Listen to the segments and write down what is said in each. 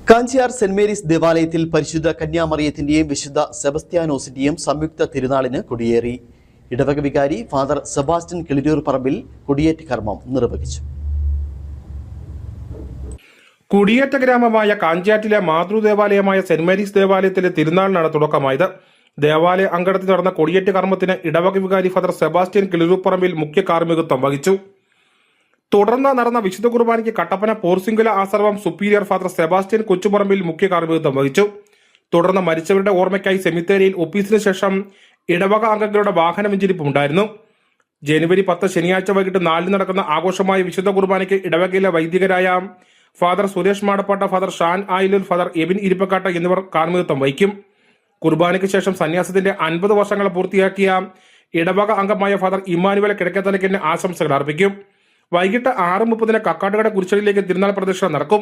Kanchiyar saint Mary's ദേവാലയത്തിൽ പരിശുദ്ധ കന്യാമറിയത്തിന്റെയും വിശുദ്ധ സെബസ്ത്യാനോസിന്റെയും സംയുക്ത തിരുനാളിന് കൊടിയേറി. ഇടവക വികാരി ഫാദർ സെബാസ്റ്റ്യൻ കിളിരൂർ പറമ്പിൽ കൊടിയേറ്റ് കർമ്മം നിർവഹിച്ചു. കുടിയേറ്റ ഗ്രാമമായ കാഞ്ചിയാറ്റിലെ മാതൃദേവാലയമായ സെന്റ് മേരീസ് ദേവാലയത്തിലെ തിരുനാളിനാണ് തുടക്കമായത്. ദേവാലയ അങ്കണത്തിൽ നടന്ന കൊടിയേറ്റ് കർമ്മത്തിന് ഇടവക വികാരി ഫാദർ സെബാസ്റ്റ്യൻ കിളിരൂർ പറമ്പിൽ മുഖ്യ കാർമ്മികത്വം വഹിച്ചു. തുടർന്ന് നടന്ന വിശുദ്ധ കുർബാനയ്ക്ക് കട്ടപ്പന പോർസിംഗുല ആശ്രമം സുപ്പീരിയർ ഫാദർ സെബാസ്റ്റ്യൻ കൊച്ചുപറമ്പിൽ മുഖ്യ കാർമ്മികത്വം വഹിച്ചു. തുടർന്ന് മരിച്ചവരുടെ ഓർമ്മയ്ക്കായി സെമിത്തേരിയിൽ ഒപ്പീസിന് ശേഷം ഇടവക അംഗങ്ങളുടെ വാഹന വെഞ്ചരിപ്പും ഉണ്ടായിരുന്നു. ജനുവരി 10 ശനിയാഴ്ച വൈകിട്ട് 4 നടക്കുന്ന ആഘോഷമായ വിശുദ്ധ കുർബാനയ്ക്ക് ഇടവകയിലെ വൈദികരായ father Suresh Madappatta, father Shan Ayilur, father Ebin Irippakkatta എന്നിവർ കാർമ്മികത്വം വഹിക്കും. കുർബാനയ്ക്ക് ശേഷം സന്യാസത്തിന്റെ 50 വർഷങ്ങൾ പൂർത്തിയാക്കിയ ഇടവക അംഗമായ ഫാദർ ഇമ്മാനുവൽ കിഴക്കേത്തലയ്ക്കിന് ആശംസകൾ അർപ്പിക്കും. വൈകിട്ട് 6:30 കക്കാട്ടുകട കുരിശടിയിലേക്ക് തിരുനാൾ പ്രദക്ഷിണം നടക്കും.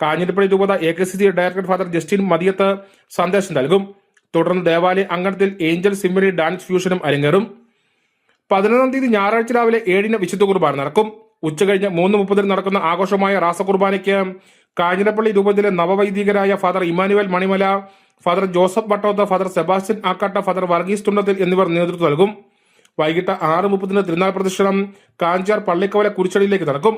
കാഞ്ഞിരപ്പള്ളി രൂപത AKCC ഡയറക്ടർ ഫാദർ ജസ്റ്റിൻ മതിയത്ത് സന്ദേശം നൽകും. തുടർന്ന് ദേവാലയ അങ്കണത്തിൽ ഏഞ്ചൽ സിംഫണി ഡാൻസ് ഫ്യൂഷനും അരങ്ങേറും. 11-ാം തീയതി ഞായറാഴ്ച രാവിലെ 7-ന് വിശുദ്ധ കുർബാന നടക്കും. ഉച്ചകഴിഞ്ഞ് 3:30 നടക്കുന്ന ആഘോഷമായ രാസകുർബാനയ്ക്ക് കാഞ്ഞിരപ്പള്ളി രൂപതയിലെ നവവൈദികരായ father Immanuel Manimala, father Joseph Vattoth, father Sebastian Akkatta, father Varghese Thundathil എന്നിവർ നേതൃത്വം നൽകും. വൈകിട്ട് 6:30 തിരുനാൾ പ്രദക്ഷിണം കാഞ്ചിയാർ പള്ളിക്കവല കുരിശടിയിലേക്ക് നടക്കും.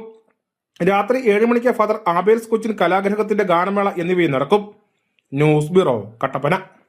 രാത്രി 7 മണിക്ക് ഫാദർ ആബേൽസ് കൊച്ചിൻ കലാഗ്രഹത്തിന്റെ ഗാനമേള എന്നിവയും നടക്കും. News bureau, Kattappana.